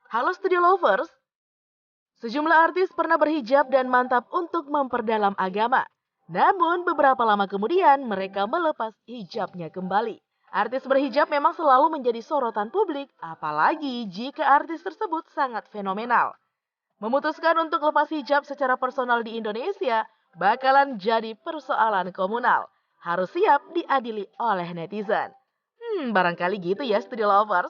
Halo Studio Lovers, sejumlah artis pernah berhijab dan mantap untuk memperdalam agama. Namun beberapa lama kemudian mereka melepas hijabnya kembali. Artis berhijab memang selalu menjadi sorotan publik, apalagi jika artis tersebut sangat fenomenal. Memutuskan untuk lepas hijab secara personal di Indonesia bakalan jadi persoalan komunal. Harus siap diadili oleh netizen. Barangkali gitu ya Studio Lovers.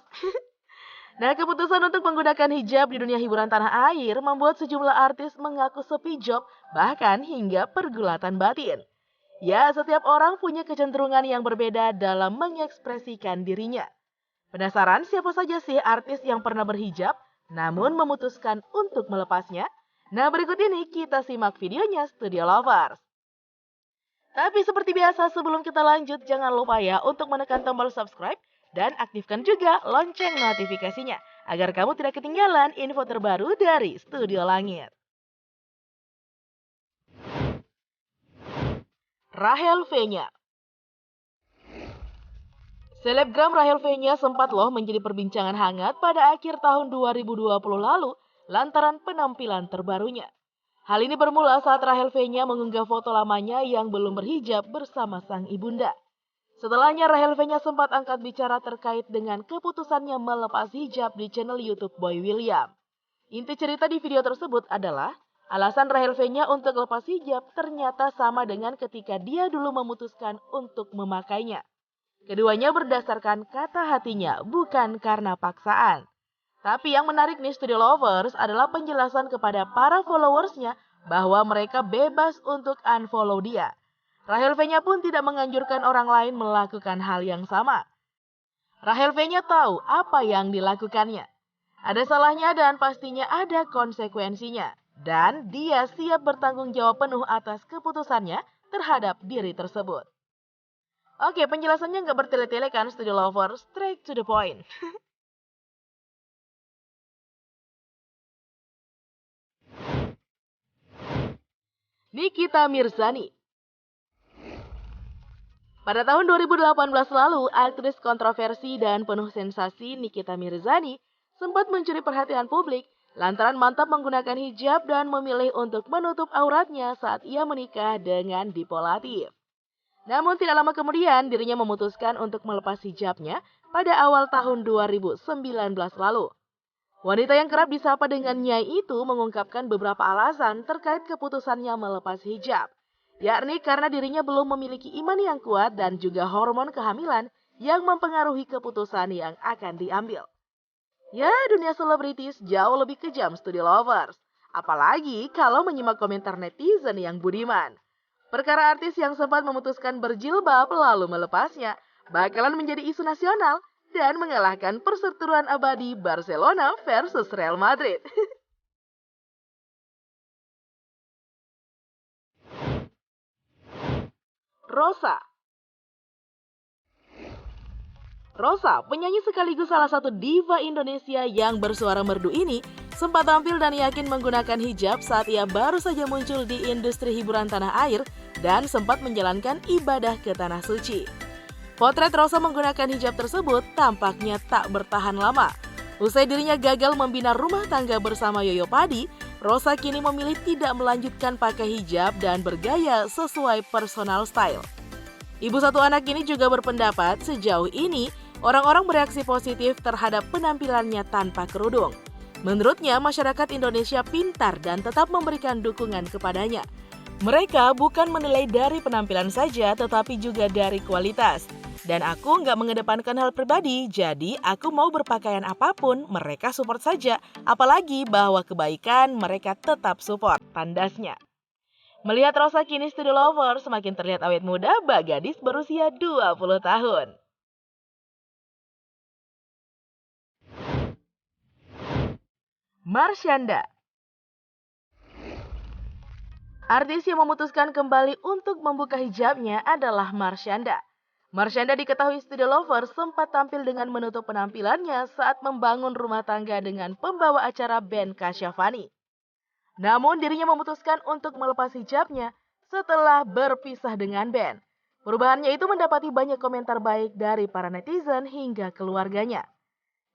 Nah, keputusan untuk menggunakan hijab di dunia hiburan tanah air membuat sejumlah artis mengaku sepi job, bahkan hingga pergulatan batin. Ya, setiap orang punya kecenderungan yang berbeda dalam mengekspresikan dirinya. Penasaran siapa saja sih artis yang pernah berhijab, namun memutuskan untuk melepasnya? Nah, berikut ini kita simak videonya Studio Lovers. Tapi seperti biasa sebelum kita lanjut, jangan lupa ya untuk menekan tombol subscribe dan aktifkan juga lonceng notifikasinya agar kamu tidak ketinggalan info terbaru dari Studio Langit. Rachel Fenya. Selebgram Rachel Fenya sempat loh menjadi perbincangan hangat pada akhir tahun 2020 lalu lantaran penampilan terbarunya. Hal ini bermula saat Rachel Fenya mengunggah foto lamanya yang belum berhijab bersama sang ibunda. Setelahnya Rachel Fenya sempat angkat bicara terkait dengan keputusannya melepas hijab di channel YouTube Boy William. Inti cerita di video tersebut adalah alasan Rachel Fenya untuk lepas hijab ternyata sama dengan ketika dia dulu memutuskan untuk memakainya. Keduanya berdasarkan kata hatinya, bukan karena paksaan. Tapi yang menarik nih Studio Lovers adalah penjelasan kepada para followersnya bahwa mereka bebas untuk unfollow dia. Rachel Fenya pun tidak menganjurkan orang lain melakukan hal yang sama. Rachel Fenya tahu apa yang dilakukannya. Ada salahnya dan pastinya ada konsekuensinya. Dan dia siap bertanggung jawab penuh atas keputusannya terhadap diri tersebut. Oke, penjelasannya nggak bertele-tele kan Studio Lovers, straight to the point. Nikita Mirzani. Pada tahun 2018 lalu, aktris kontroversi dan penuh sensasi Nikita Mirzani sempat mencuri perhatian publik lantaran mantap menggunakan hijab dan memilih untuk menutup auratnya saat ia menikah dengan Dipolatif. Namun tidak lama kemudian dirinya memutuskan untuk melepas hijabnya pada awal tahun 2019 lalu. Wanita yang kerap disapa dengan Nyai itu mengungkapkan beberapa alasan terkait keputusannya melepas hijab, yakni karena dirinya belum memiliki iman yang kuat dan juga hormon kehamilan yang mempengaruhi keputusan yang akan diambil. Ya, dunia selebritis jauh lebih kejam Studio Lovers, apalagi kalau menyimak komentar netizen yang budiman. Perkara artis yang sempat memutuskan berjilbab lalu melepasnya bakalan menjadi isu nasional dan mengalahkan perseteruan abadi Barcelona versus Real Madrid. Rosa. Rosa, penyanyi sekaligus salah satu diva Indonesia yang bersuara merdu ini, sempat tampil dan yakin menggunakan hijab saat ia baru saja muncul di industri hiburan tanah air dan sempat menjalankan ibadah ke Tanah Suci. Potret Rosa menggunakan hijab tersebut tampaknya tak bertahan lama. Usai dirinya gagal membina rumah tangga bersama Yoyo Padi, Rosa kini memilih tidak melanjutkan pakai hijab dan bergaya sesuai personal style. Ibu satu anak ini juga berpendapat sejauh ini orang-orang bereaksi positif terhadap penampilannya tanpa kerudung. Menurutnya, masyarakat Indonesia pintar dan tetap memberikan dukungan kepadanya. Mereka bukan menilai dari penampilan saja, tetapi juga dari kualitas. Dan aku nggak mengedepankan hal pribadi, jadi aku mau berpakaian apapun, mereka support saja. Apalagi bahwa kebaikan mereka tetap support, tandasnya. Melihat Rosa kini Studio Lover semakin terlihat awet muda bak gadis berusia 20 tahun. Marshanda. Artis yang memutuskan kembali untuk membuka hijabnya adalah Marshanda. Marshanda diketahui Studio Lover sempat tampil dengan menutup penampilannya saat membangun rumah tangga dengan pembawa acara band Kasyafani. Namun dirinya memutuskan untuk melepas hijabnya setelah berpisah dengan band. Perubahannya itu mendapati banyak komentar baik dari para netizen hingga keluarganya.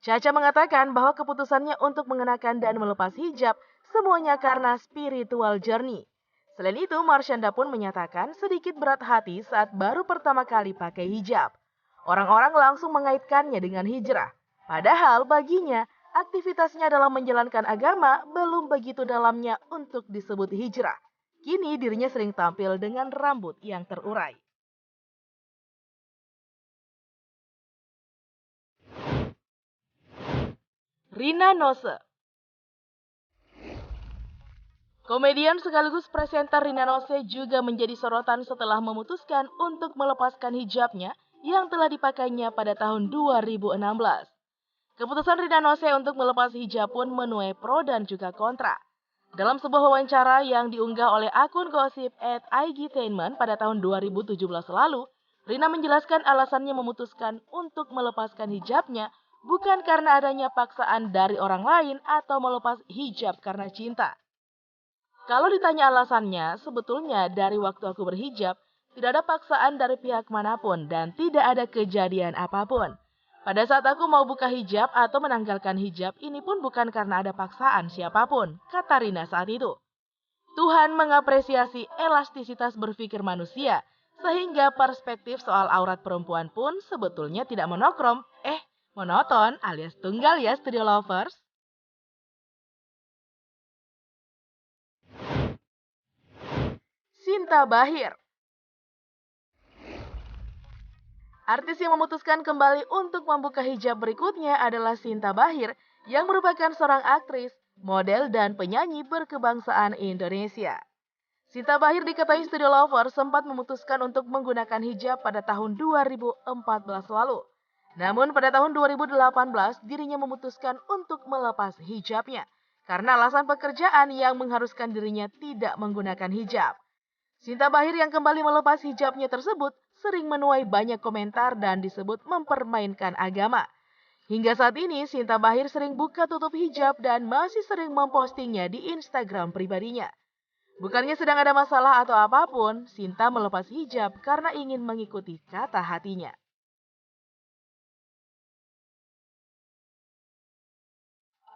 Caca mengatakan bahwa keputusannya untuk mengenakan dan melepas hijab semuanya karena spiritual journey. Selain itu, Marshanda pun menyatakan sedikit berat hati saat baru pertama kali pakai hijab. Orang-orang langsung mengaitkannya dengan hijrah. Padahal baginya, aktivitasnya dalam menjalankan agama belum begitu dalamnya untuk disebut hijrah. Kini dirinya sering tampil dengan rambut yang terurai. Rina Nose. Komedian sekaligus presenter Rina Nose juga menjadi sorotan setelah memutuskan untuk melepaskan hijabnya yang telah dipakainya pada tahun 2016. Keputusan Rina Nose untuk melepas hijab pun menuai pro dan juga kontra. Dalam sebuah wawancara yang diunggah oleh akun gosip @igtainment pada tahun 2017 lalu, Rina menjelaskan alasannya memutuskan untuk melepaskan hijabnya bukan karena adanya paksaan dari orang lain atau melepas hijab karena cinta. Kalau ditanya alasannya, sebetulnya dari waktu aku berhijab, tidak ada paksaan dari pihak manapun dan tidak ada kejadian apapun. Pada saat aku mau buka hijab atau menanggalkan hijab, ini pun bukan karena ada paksaan siapapun, kata Rina saat itu. Tuhan mengapresiasi elastisitas berpikir manusia, sehingga perspektif soal aurat perempuan pun sebetulnya tidak monoton alias tunggal ya studio lovers. Sinta Bahir. Artis yang memutuskan kembali untuk membuka hijab berikutnya adalah Sinta Bahir yang merupakan seorang aktris, model, dan penyanyi berkebangsaan Indonesia. Sinta Bahir diketahui studio lover sempat memutuskan untuk menggunakan hijab pada tahun 2014 lalu. Namun pada tahun 2018 dirinya memutuskan untuk melepas hijabnya karena alasan pekerjaan yang mengharuskan dirinya tidak menggunakan hijab. Sinta Bahir yang kembali melepas hijabnya tersebut sering menuai banyak komentar dan disebut mempermainkan agama. Hingga saat ini, Sinta Bahir sering buka tutup hijab dan masih sering mempostingnya di Instagram pribadinya. Bukannya sedang ada masalah atau apapun, Sinta melepas hijab karena ingin mengikuti kata hatinya.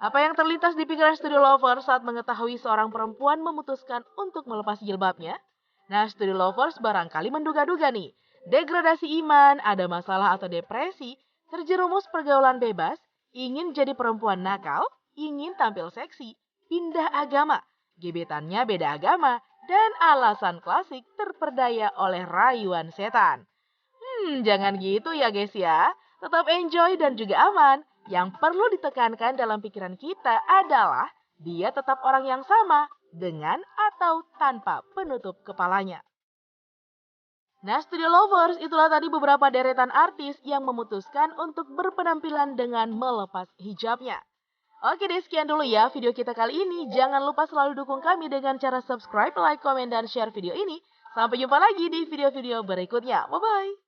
Apa yang terlintas di pikiran studio lover saat mengetahui seorang perempuan memutuskan untuk melepas jilbabnya? Nah, studio lovers barangkali menduga-duga nih, degradasi iman, ada masalah atau depresi, terjerumus pergaulan bebas, ingin jadi perempuan nakal, ingin tampil seksi, pindah agama, gebetannya beda agama, dan alasan klasik terperdaya oleh rayuan setan. Jangan gitu ya guys ya. Tetap enjoy dan juga aman. Yang perlu ditekankan dalam pikiran kita adalah dia tetap orang yang sama dengan atau tanpa penutup kepalanya. Nah, studio lovers, itulah tadi beberapa deretan artis yang memutuskan untuk berpenampilan dengan melepas hijabnya. Oke deh, sekian dulu ya video kita kali ini. Jangan lupa selalu dukung kami dengan cara subscribe, like, komen, dan share video ini. Sampai jumpa lagi di video-video berikutnya. Bye-bye.